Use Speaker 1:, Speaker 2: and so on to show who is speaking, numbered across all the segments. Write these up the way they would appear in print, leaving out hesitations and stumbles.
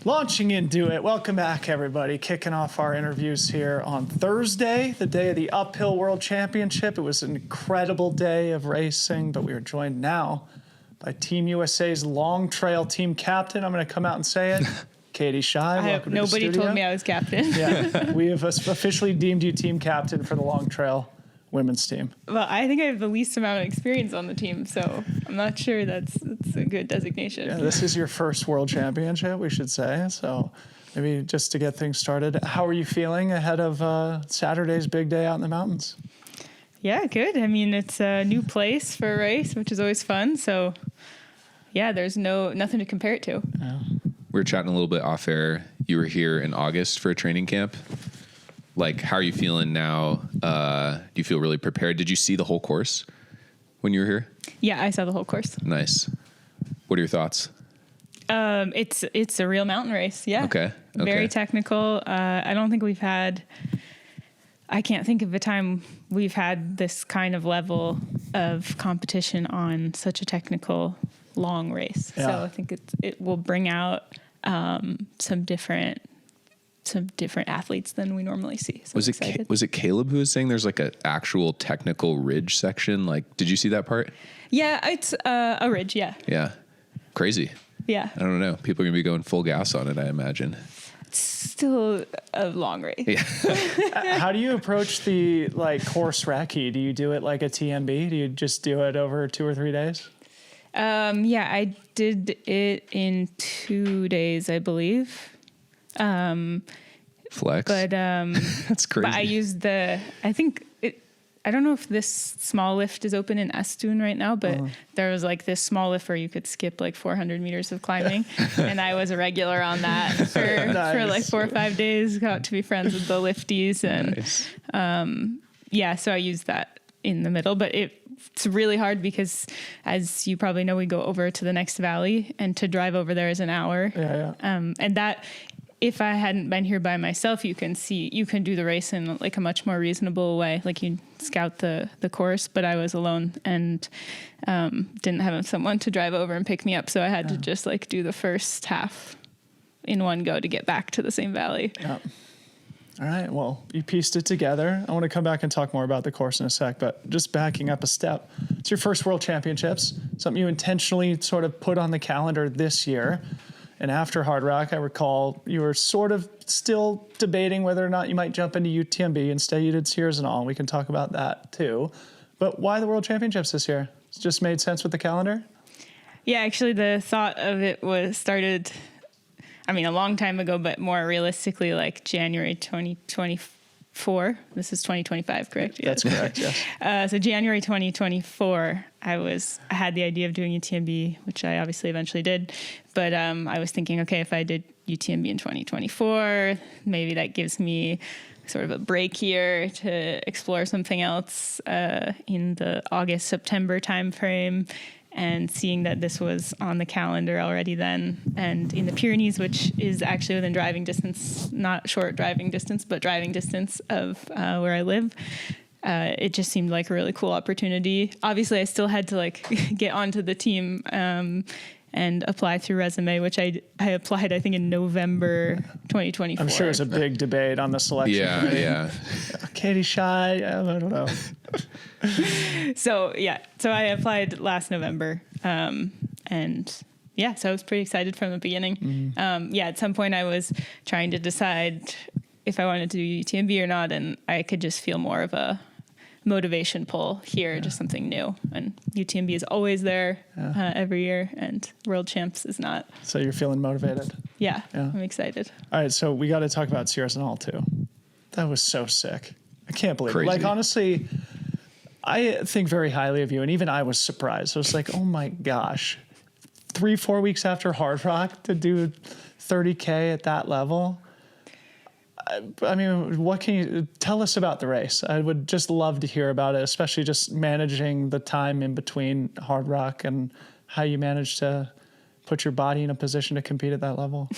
Speaker 1: Launching into it. Welcome back, everybody. Kicking off our interviews here on Thursday, the day of the Uphill World Championship. It was an incredible day of racing, but we are joined now by Team USA's Long Trail team captain. I'm going to come out and say it. Katie Schide.
Speaker 2: Nobody told me I was captain.
Speaker 1: Yeah, we have officially deemed you team captain for the Long Trail women's team.
Speaker 2: Well, I think I have the least amount of experience on the team, so I'm not sure that's a good designation.
Speaker 1: Yeah, this is your first world championship, we should say. So maybe just to get things started, how are you feeling ahead of Saturday's big day out in the mountains?
Speaker 2: Yeah, good. I mean, it's a new place for a race, which is always fun. So yeah, there's nothing to compare it to.
Speaker 1: Yeah.
Speaker 3: We were chatting a little bit off air. You were here in August for a training camp. Like, how are you feeling now? Do you feel really prepared? Did you see the whole course when you were here?
Speaker 2: Yeah, I saw the whole course.
Speaker 3: Nice. What are your thoughts?
Speaker 2: It's a real mountain race. Yeah.
Speaker 3: Okay.
Speaker 2: Very technical. I don't think I can't think of a time we've had this kind of level of competition on such a technical long race.
Speaker 1: Yeah.
Speaker 2: So I think it will bring out some different athletes than we normally see. So
Speaker 3: Was it Caleb who was saying there's like an actual technical ridge section? Like, did you see that part?
Speaker 2: Yeah, it's a ridge. Yeah.
Speaker 3: Yeah. Crazy.
Speaker 2: Yeah.
Speaker 3: I don't know. People are going to be going full gas on it, I imagine.
Speaker 2: It's still a long race.
Speaker 3: Yeah.
Speaker 1: How do you approach the course recce? Do you do it like a TMB? Do you just do it over 2 or 3 days?
Speaker 2: Yeah, I did it in 2 days, I believe.
Speaker 3: Flex.
Speaker 2: But
Speaker 3: that's crazy.
Speaker 2: But I used I don't know if this small lift is open in Estun right now, but there was like this small lift where you could skip like 400 meters of climbing. And I was a regular on that for like 4 or 5 days, got to be friends with the lifties. And
Speaker 3: nice.
Speaker 2: So I used that in the middle, but it's really hard because, as you probably know, we go over to the next valley, and to drive over there is an hour.
Speaker 1: Yeah.
Speaker 2: And that, if I hadn't been here by myself, you can do the race in like a much more reasonable way. Like, you scout the course, but I was alone and didn't have someone to drive over and pick me up. So I had to just like do the first half in one go to get back to the same valley.
Speaker 1: Yeah. All right. Well, you pieced it together. I want to come back and talk more about the course in a sec, but just backing up a step. It's your first World Championships, something you intentionally sort of put on the calendar this year. And after Hard Rock, I recall you were sort of still debating whether or not you might jump into UTMB. Instead, you did Sierre-Zinal. We can talk about that too. But why the World Championships this year? It just made sense with the calendar?
Speaker 2: Yeah, actually, the thought of it started a long time ago, but more realistically, like January 2024. This is 2025, correct?
Speaker 1: That's correct, yes.
Speaker 2: So January 2024, I had the idea of doing UTMB, which I obviously eventually did. But I was thinking, okay, if I did UTMB in 2024, maybe that gives me sort of a break here to explore something else in the August-September timeframe. And seeing that this was on the calendar already then, and in the Pyrenees, which is actually within driving distance, not short driving distance, but driving distance of where I live, it just seemed like a really cool opportunity. Obviously, I still had to get onto the team and apply through resume, which I applied, I think, in November 2024.
Speaker 1: I'm sure it was a big debate on the selection.
Speaker 3: Yeah.
Speaker 1: Katie Schide, I don't know.
Speaker 2: So I applied last November, so I was pretty excited from the beginning.
Speaker 1: Mm-hmm.
Speaker 2: At some point I was trying to decide if I wanted to do UTMB or not, and I could just feel more of a motivation pull here, just something new. And UTMB is always there every year, and World Champs is not.
Speaker 1: So you're feeling motivated?
Speaker 2: Yeah. I'm excited.
Speaker 1: All right, so we got to talk about Sierre-Zinal too. That was so sick. I can't believe
Speaker 3: Crazy.
Speaker 1: it. Like, honestly, I think very highly of you, and even I was surprised. I was like, oh my gosh, 3-4 weeks after Hard Rock to do 30K at that level. I mean, what can you tell us about the race? I would just love to hear about it, especially just managing the time in between Hard Rock and how you managed to put your body in a position to compete at that level.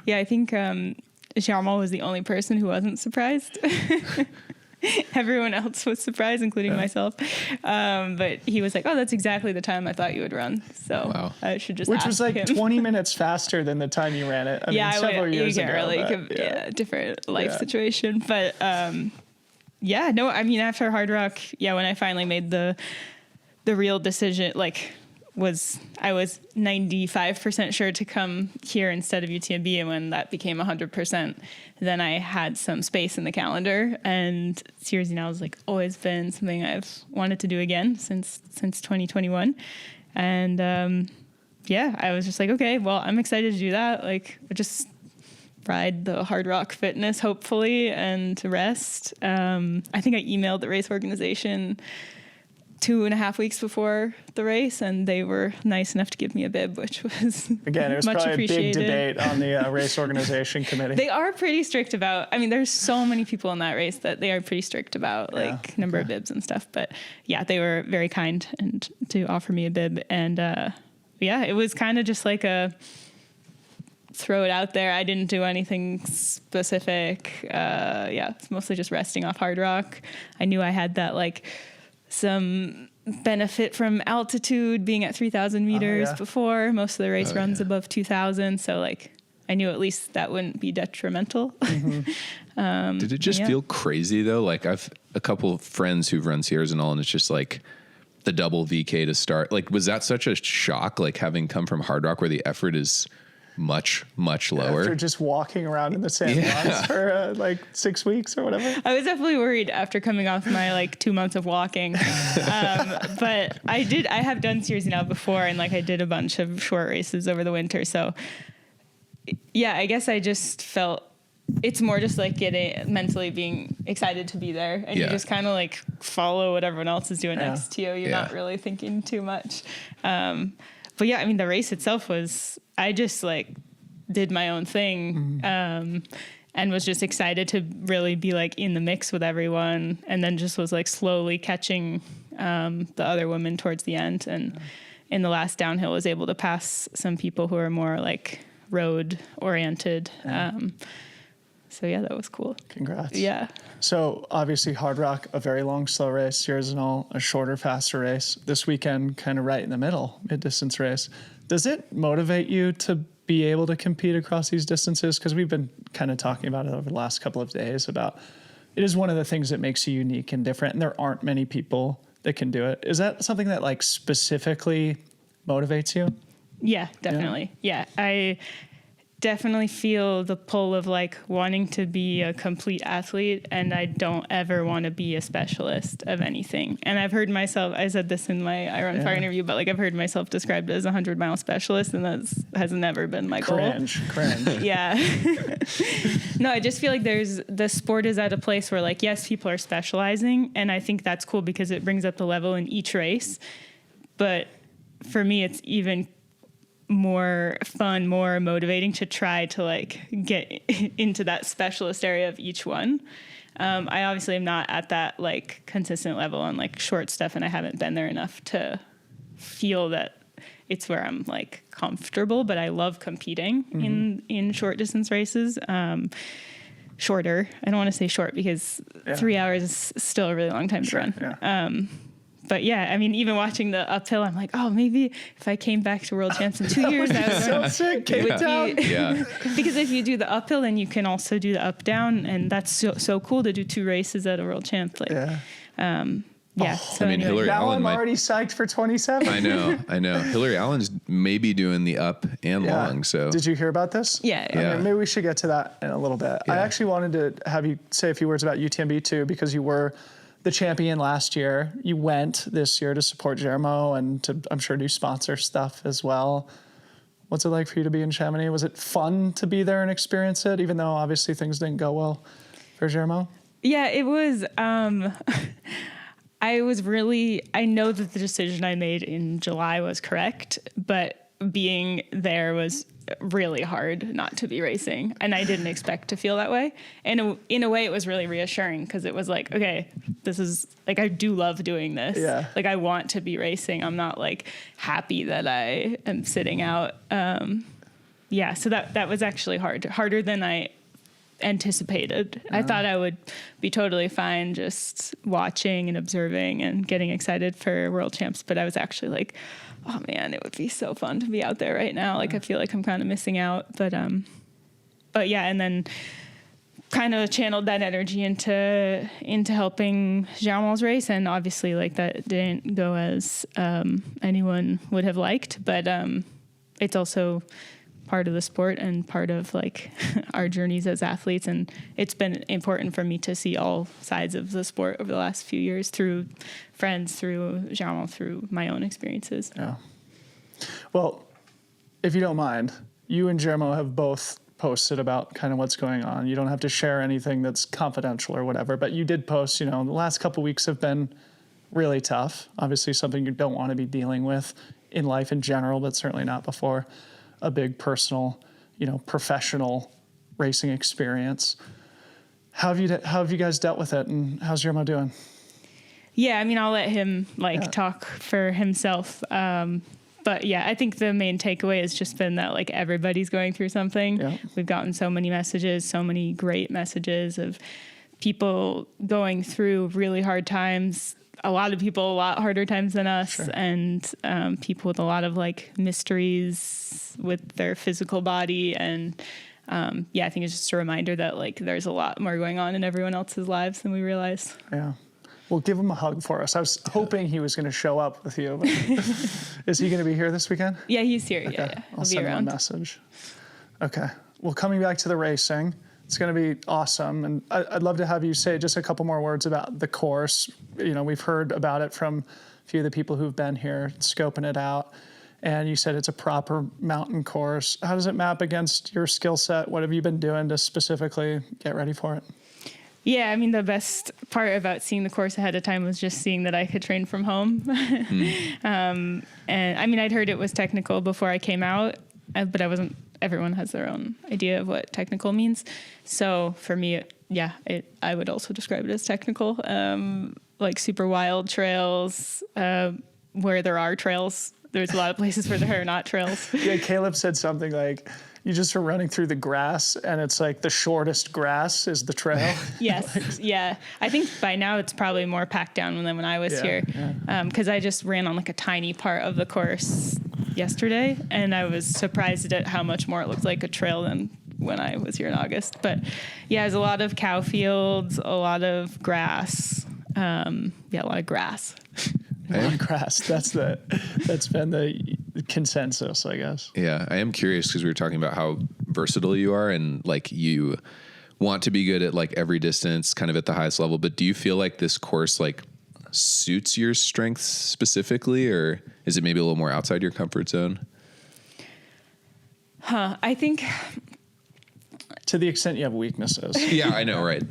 Speaker 2: Yeah, I think Sierre-Zinal was the only person who wasn't surprised. Everyone else was surprised, including myself. But he was like, "Oh, that's exactly the time I thought you would run." So
Speaker 3: Wow.
Speaker 2: I should just
Speaker 1: Which
Speaker 2: ask
Speaker 1: was like
Speaker 2: him.
Speaker 1: 20 minutes faster than the time you ran it. I mean, several years
Speaker 2: you can't
Speaker 1: ago.
Speaker 2: really,
Speaker 1: but,
Speaker 2: different life
Speaker 1: Yeah.
Speaker 2: situation. But no, I mean, after Hard Rock, when I finally made the real decision, I was 95% sure to come here instead of UTMB, and when that became 100%, then I had some space in the calendar, and Sierre-Zinal has always been something I've wanted to do again since 2021, and I was just like, okay, well, I'm excited to do that. Just ride the Hard Rock Fitness, hopefully, and rest. I think I emailed the race organization 2.5 weeks before the race, and they were nice enough to give me a bib, which was
Speaker 1: Again, it was
Speaker 2: much
Speaker 1: probably a big
Speaker 2: appreciated.
Speaker 1: debate on the race organization committee.
Speaker 2: They are pretty strict about, there's so many people in that race that they are pretty strict about number of bibs and stuff. But they were very kind and to offer me a bib. And it was kind of just like a throw it out there. I didn't do anything specific. It's mostly just resting off Hard Rock. I knew I had that some benefit from altitude, being at 3,000 meters before. Most of the race runs above 2,000. So I knew at least that wouldn't be detrimental.
Speaker 1: Mm-hmm.
Speaker 3: Did it just feel crazy though? I've a couple of friends who've run Sierre-Zinal, and it's just the double VK to start. Was that such a shock? Having come from Hard Rock where the effort is much lower.
Speaker 1: After just walking around in the San Juans for 6 weeks or whatever.
Speaker 2: I was definitely worried after coming off my 2 months of walking. But I have done Sierre-Zinal before, and I did a bunch of short races over the winter. So I guess I just felt it's more just getting mentally being excited to be there, and you just kind of follow what everyone else is doing next to you. You're not really thinking too much. But the race itself was, I just did my own thing, and was just excited to really be in the mix with everyone. And then just was slowly catching, the other women towards the end. And in the last downhill was able to pass some people who are more road oriented. So that was cool.
Speaker 1: Congrats.
Speaker 2: Yeah.
Speaker 1: So obviously Hard Rock, a very long, slow race. Sierre-Zinal, a shorter, faster race. This weekend, kind of right in the middle, mid-distance race. Does it motivate you to be able to compete across these distances? Because we've been kind of talking about it over the last couple of days about it is one of the things that makes you unique and different, and there aren't many people that can do it. Is that something that specifically motivates you?
Speaker 2: Yeah, definitely. Yeah. I definitely feel the pull of wanting to be a complete athlete, and I don't ever want to be a specialist of anything. And I've heard myself, I said this in my I Run Fire interview, but I've heard myself described as a 100-mile specialist, and that has never been my goal.
Speaker 1: Cringe.
Speaker 2: Yeah. No, I just feel the sport is at a place where yes, people are specializing, and I think that's cool because it brings up the level in each race. But for me, it's even more fun, more motivating to try to get into that specialist area of each one. I obviously am not at that consistent level on short stuff, and I haven't been there enough to feel that it's where I'm comfortable, but I love competing in short distance races. Shorter. I don't want to say short because 3 hours is still a really long time to run.
Speaker 1: Yeah.
Speaker 2: But even watching the uphill, I'm oh, maybe if I came back to World Champs in 2 years, that would
Speaker 1: So sick. Cape Town.
Speaker 2: Because if you do the uphill, then you can also do the up down, and that's so cool to do 2 races at a World Champ. So
Speaker 3: Hillary
Speaker 1: Now
Speaker 3: Allen
Speaker 1: I'm already psyched for 27.
Speaker 3: I know. Hillary Allen's maybe doing the up and long. So
Speaker 1: did you hear about this?
Speaker 2: Yeah.
Speaker 1: Maybe we should get to that in a little bit. I actually wanted to have you say a few words about UTMB too, because you were the champion last year. You went this year to support Guillermo and to, I'm sure, do sponsor stuff as well. What's it like for you to be in Chamonix? Was it fun to be there and experience it, even though obviously things didn't go well for Guillermo?
Speaker 2: Yeah, it was. I know that the decision I made in July was correct, but being there was really hard not to be racing, and I didn't expect to feel that way. And in a way, it was really reassuring because it was okay, this is I do love doing this.
Speaker 1: Yeah.
Speaker 2: I want to be racing. I'm not happy that I am sitting out. So that was actually harder than I anticipated. I thought I would be totally fine just watching and observing and getting excited for World Champs, but I was actually like, oh man, it would be so fun to be out there right now. Like I feel like I'm kind of missing out, but yeah, and then kind of channeled that energy into helping Jamal's race, and obviously like that didn't go as anyone would have liked, but it's also part of the sport and part of like our journeys as athletes, and it's been important for me to see all sides of the sport over the last few years through friends, through Jamal, through my own experiences.
Speaker 1: Yeah. Well, if you don't mind, you and Jermo have both posted about kind of what's going on. You don't have to share anything that's confidential or whatever, but you did post, the last couple weeks have been really tough. Obviously something you don't want to be dealing with in life in general, but certainly not before a big personal, professional racing experience. How have you guys dealt with it, and how's Jermo doing?
Speaker 2: Yeah, I mean, I'll let him talk for himself. But yeah, I think the main takeaway has just been that like everybody's going through something. Yeah. We've gotten so many messages, so many great messages of people going through really hard times. A lot of people a lot harder times than us, sure. And people with a lot of like mysteries with their physical body. And I think it's just a reminder that like there's a lot more going on in everyone else's lives than we realize.
Speaker 1: Yeah. Well, give him a hug for us. I was hoping he was going to show up with you. But is he going to be here this weekend?
Speaker 2: Yeah, he's here. Okay. Yeah.
Speaker 1: I'll send him a message. Okay. Well, coming back to the racing, it's going to be awesome. And I'd love to have you say just a couple more words about the course. We've heard about it from a few of the people who've been here scoping it out. And you said it's a proper mountain course. How does it map against your skill set? What have you been doing to specifically get ready for it?
Speaker 2: Yeah, I mean, the best part about seeing the course ahead of time was just seeing that I could train from home. And I mean, I'd heard it was technical before I came out, but I wasn't, everyone has their own idea of what technical means. So for me, I would also describe it as technical, like super wild trails, where there are trails. There's a lot of places where there are not trails.
Speaker 1: Yeah, Caleb said something like, you just are running through the grass, and it's like the shortest grass is the trail.
Speaker 2: Yes, yeah. I think by now it's probably more packed down than when I was here, because I just ran on like a tiny part of the course yesterday, and I was surprised at how much more it looked like a trail than when I was here in August. But yeah, there's a lot of cow fields, a lot of grass. A lot of grass.
Speaker 1: A lot of grass. That's been the consensus, I guess.
Speaker 3: Yeah, I am curious because we were talking about how versatile you are, and like you want to be good at like every distance, kind of at the highest level. But do you feel like this course like suits your strengths specifically, or is it maybe a little more outside your comfort zone?
Speaker 2: I think
Speaker 1: to the extent you have weaknesses.
Speaker 3: Yeah, I know, right?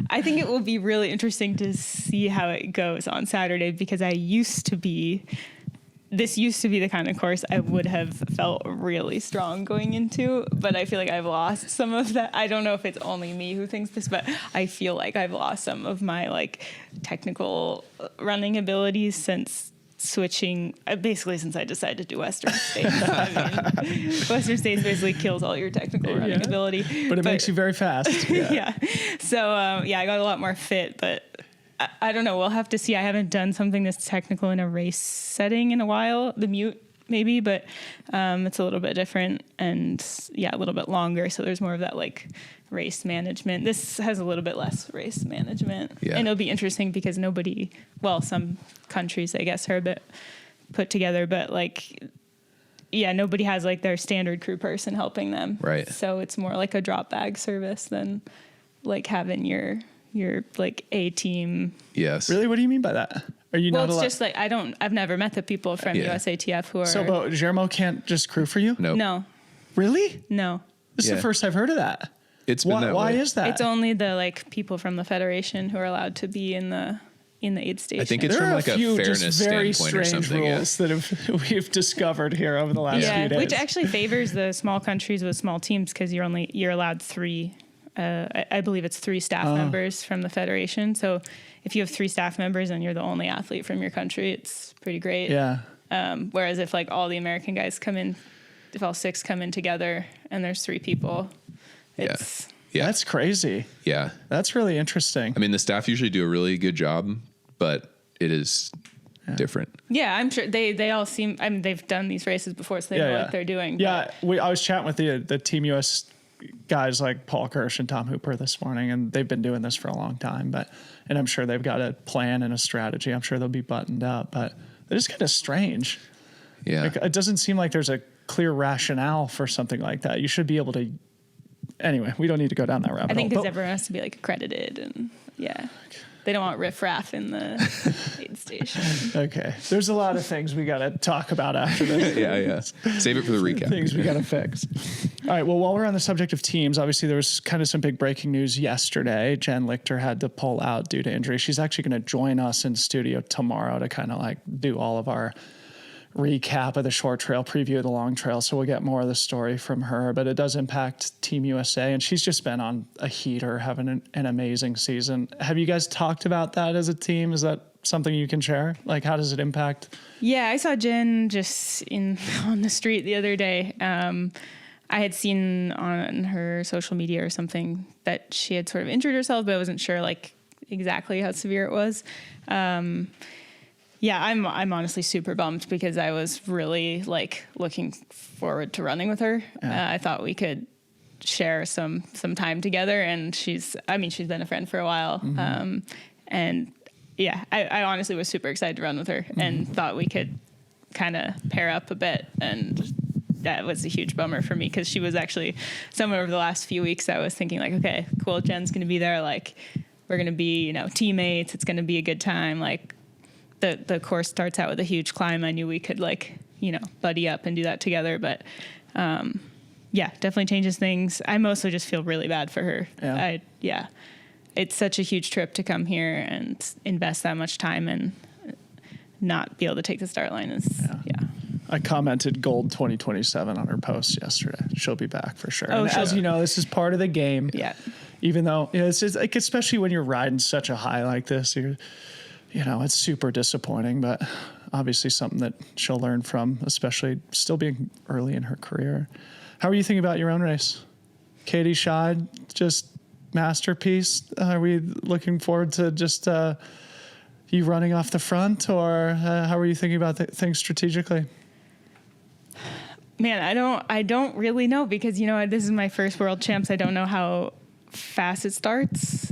Speaker 2: I think it will be really interesting to see how it goes on Saturday, because this used to be the kind of course I would have felt really strong going into, but I feel like I've lost some of that. I don't know if it's only me who thinks this, but I feel like I've lost some of my like technical running abilities since switching, basically since I decided to do Western States. I mean, Western States basically kills all your technical running ability.
Speaker 1: But it makes you very fast.
Speaker 2: Yeah. So, I got a lot more fit, but I don't know. We'll have to see. I haven't done something this technical in a race setting in a while. The mute maybe, but it's a little bit different and a little bit longer. So there's more of that like race management. This has a little bit less race management. Yeah. And it'll be interesting because some countries, I guess, are a bit put together, but like, nobody has like their standard crew person helping them.
Speaker 3: Right.
Speaker 2: So it's more like a drop bag service than like having your like A team.
Speaker 3: Yes.
Speaker 1: Really? What do you mean by that? Are you not allowed?
Speaker 2: It's just like, I've never met the people from USATF who are.
Speaker 1: So, but Jermo can't just crew for you?
Speaker 3: Nope.
Speaker 2: No.
Speaker 1: Really?
Speaker 2: No.
Speaker 1: This is the first I've heard of that.
Speaker 3: It's been that way.
Speaker 1: Why is that?
Speaker 2: It's only the like people from the Federation who are allowed to be in the aid station.
Speaker 3: I think it's from like a fairness
Speaker 1: very
Speaker 3: standpoint or something.
Speaker 1: Rules that we've discovered here over the last few days.
Speaker 2: Which actually favors the small countries with small teams, because you're allowed 3. I believe it's 3 staff members from the Federation. So if you have 3 staff members and you're the only athlete from your country, it's pretty great.
Speaker 1: Yeah.
Speaker 2: Whereas if like all the American guys come in, if all 6 come in together and there's 3 people, it's
Speaker 3: Yeah.
Speaker 1: That's crazy.
Speaker 3: Yeah.
Speaker 1: That's really interesting.
Speaker 3: I mean, the staff usually do a really good job, but it is different.
Speaker 2: Yeah, I'm sure they all seem. I mean, they've done these races before, so they know what they're doing.
Speaker 1: Yeah, I was chatting with the Team US guys like Paul Kirsch and Tom Hooper this morning, and they've been doing this for a long time. And I'm sure they've got a plan and a strategy. I'm sure they'll be buttoned up, but they're just kind of strange.
Speaker 3: Yeah.
Speaker 1: Like, it doesn't seem like there's a clear rationale for something like that. You should be able to. Anyway, we don't need to go down that rabbit hole.
Speaker 2: I think because everyone has to be like accredited, and they don't want riffraff in the aid station.
Speaker 1: Okay, there's a lot of things we got to talk about after this.
Speaker 3: Yeah. Save it for the recap.
Speaker 1: Things we got to fix. All right. Well, while we're on the subject of teams, obviously there was kind of some big breaking news yesterday. Jen Lichter had to pull out due to injury. She's actually going to join us in studio tomorrow to kind of like do all of our recap of the short trail, preview of the long trail. So we'll get more of the story from her, but it does impact Team USA. And she's just been on a heater, having an amazing season. Have you guys talked about that as a team? Is that something you can share? Like, how does it impact?
Speaker 2: Yeah, I saw Jen just on the street the other day. I had seen on her social media or something that she had sort of injured herself, but I wasn't sure like exactly how severe it was. Yeah, I'm honestly super bummed because I was really like looking forward to running with her.
Speaker 1: Yeah.
Speaker 2: I thought we could share some time together, and she's been a friend for a while.
Speaker 1: Mm-hmm.
Speaker 2: And yeah, I honestly was super excited to run with her and thought we could kind of pair up a bit. And that was a huge bummer for me because she was actually somewhere over the last few weeks. I was thinking like, okay, cool, Jen's going to be there. Like, we're going to be, teammates. It's going to be a good time. Like, the course starts out with a huge climb. I knew we could buddy up and do that together. But yeah, definitely changes things. I mostly just feel really bad for her.
Speaker 1: Yeah.
Speaker 2: It's such a huge trip to come here and invest that much time and not be able to take the start line is,
Speaker 1: I commented gold 2027 on her post yesterday. She'll be back for sure.
Speaker 2: Oh,
Speaker 1: and
Speaker 2: sure.
Speaker 1: as you know, this is part of the game.
Speaker 2: Yeah.
Speaker 1: Even though it's just like, especially when you're riding such a high like this, it's super disappointing, but obviously something that she'll learn from, especially still being early in her career. How are you thinking about your own race? Katie Schide, just masterpiece. Are we looking forward to just you running off the front, or how are you thinking about things strategically?
Speaker 2: Man, I don't really know because, this is my first World Champs. I don't know how fast it starts.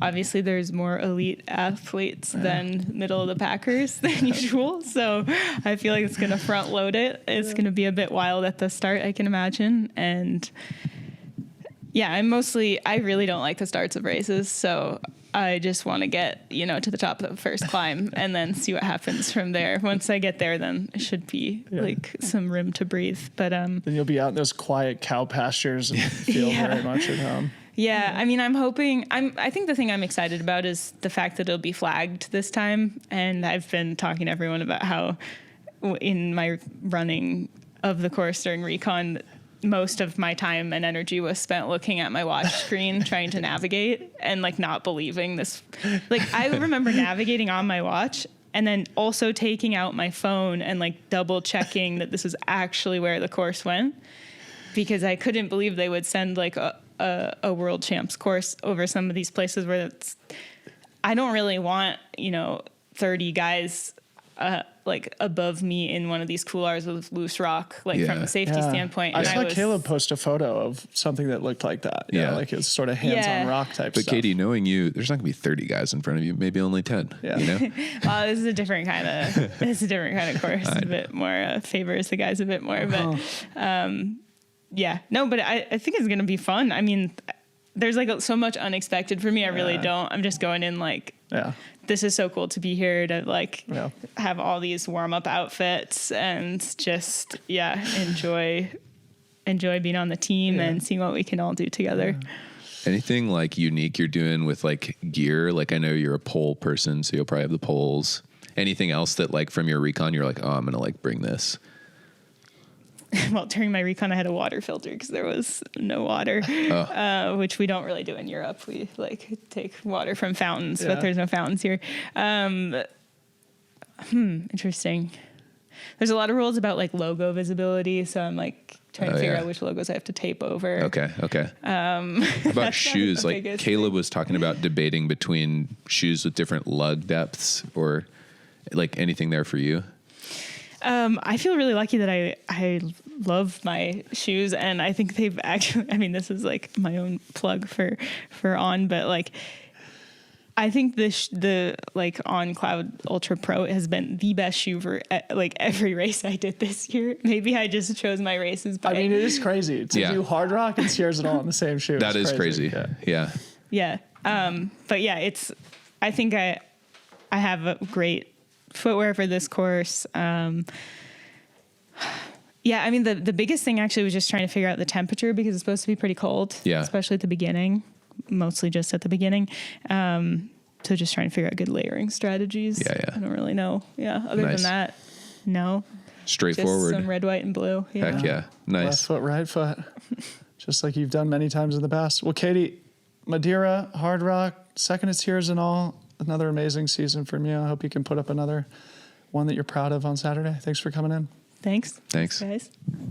Speaker 2: Obviously, there's more elite athletes than middle of the packers than usual. So I feel like it's going to front load it. It's going to be a bit wild at the start, I can imagine. And yeah, I really don't like the starts of races. So I just want to get, to the top of the first climb and then see what happens from there. Once I get there, then it should be like some room to breathe. But
Speaker 1: then you'll be out in those quiet cow pastures and feel very much at home.
Speaker 2: Yeah, I mean, I think the thing I'm excited about is the fact that it'll be flagged this time. And I've been talking to everyone about how in my running of the course during recon, most of my time and energy was spent looking at my watch screen, trying to navigate and like not believing this. Like, I remember navigating on my watch and then also taking out my phone and like double checking that this was actually where the course went, because I couldn't believe they would send like a World Champs course over some of these places where I don't really want, 30 guys like above me in one of these couloirs with loose rock, like from a safety standpoint.
Speaker 1: I
Speaker 2: And
Speaker 1: saw Caleb post a photo of something that looked like that. Like it was sort of hands on rock type
Speaker 3: but
Speaker 1: stuff.
Speaker 3: Katie, knowing you, there's not gonna be 30 guys in front of you, maybe only 10.
Speaker 1: Yeah.
Speaker 2: Well, this is a different kind of course. A bit more favors the guys a bit more, but but I think it's going to be fun. I mean, there's like so much unexpected for me. I really don't. I'm just going in like, this is so cool to be here to like have all these warm up outfits and just, enjoy being on the team and seeing what we can all do together.
Speaker 3: Anything like unique you're doing with like gear? Like, I know you're a pole person, so you'll probably have the poles. Anything else that like from your recon, you're like, oh, I'm going to like bring this?
Speaker 2: Well, during my recon, I had a water filter because there was no water, which we don't really do in Europe. We like take water from fountains, but there's no fountains here. Interesting. There's a lot of rules about like logo visibility. So I'm like trying to figure out which logos I have to tape over.
Speaker 3: Okay. How about shoes? Like Caleb was talking about debating between shoes with different lug depths, or like anything there for you.
Speaker 2: I feel really lucky that I love my shoes, and I think they've actually, I mean, this is like my own plug for On, but like, I think the like On Cloud Ultra Pro has been the best shoe for like every race I did this year. Maybe I just chose my races.
Speaker 1: I mean, it is crazy to do Hard Rock and Sierre-Zinal in the same shoe.
Speaker 3: That is crazy. Yeah.
Speaker 2: But yeah, I think I have a great footwear for this course. Yeah, I mean, the biggest thing actually was just trying to figure out the temperature, because it's supposed to be pretty cold, especially at the beginning, mostly just at the beginning. So just trying to figure out good layering strategies. I don't really know. Other than that, no.
Speaker 3: Straightforward.
Speaker 2: Just some red, white, and blue.
Speaker 3: Heck yeah. Nice.
Speaker 1: Left foot, right foot. Just like you've done many times in the past. Well, Katie, Madeira, Hard Rock, second at Sierre-Zinal. Another amazing season from you. I hope you can put up another one that you're proud of on Saturday. Thanks for coming in.
Speaker 2: Thanks,
Speaker 3: guys.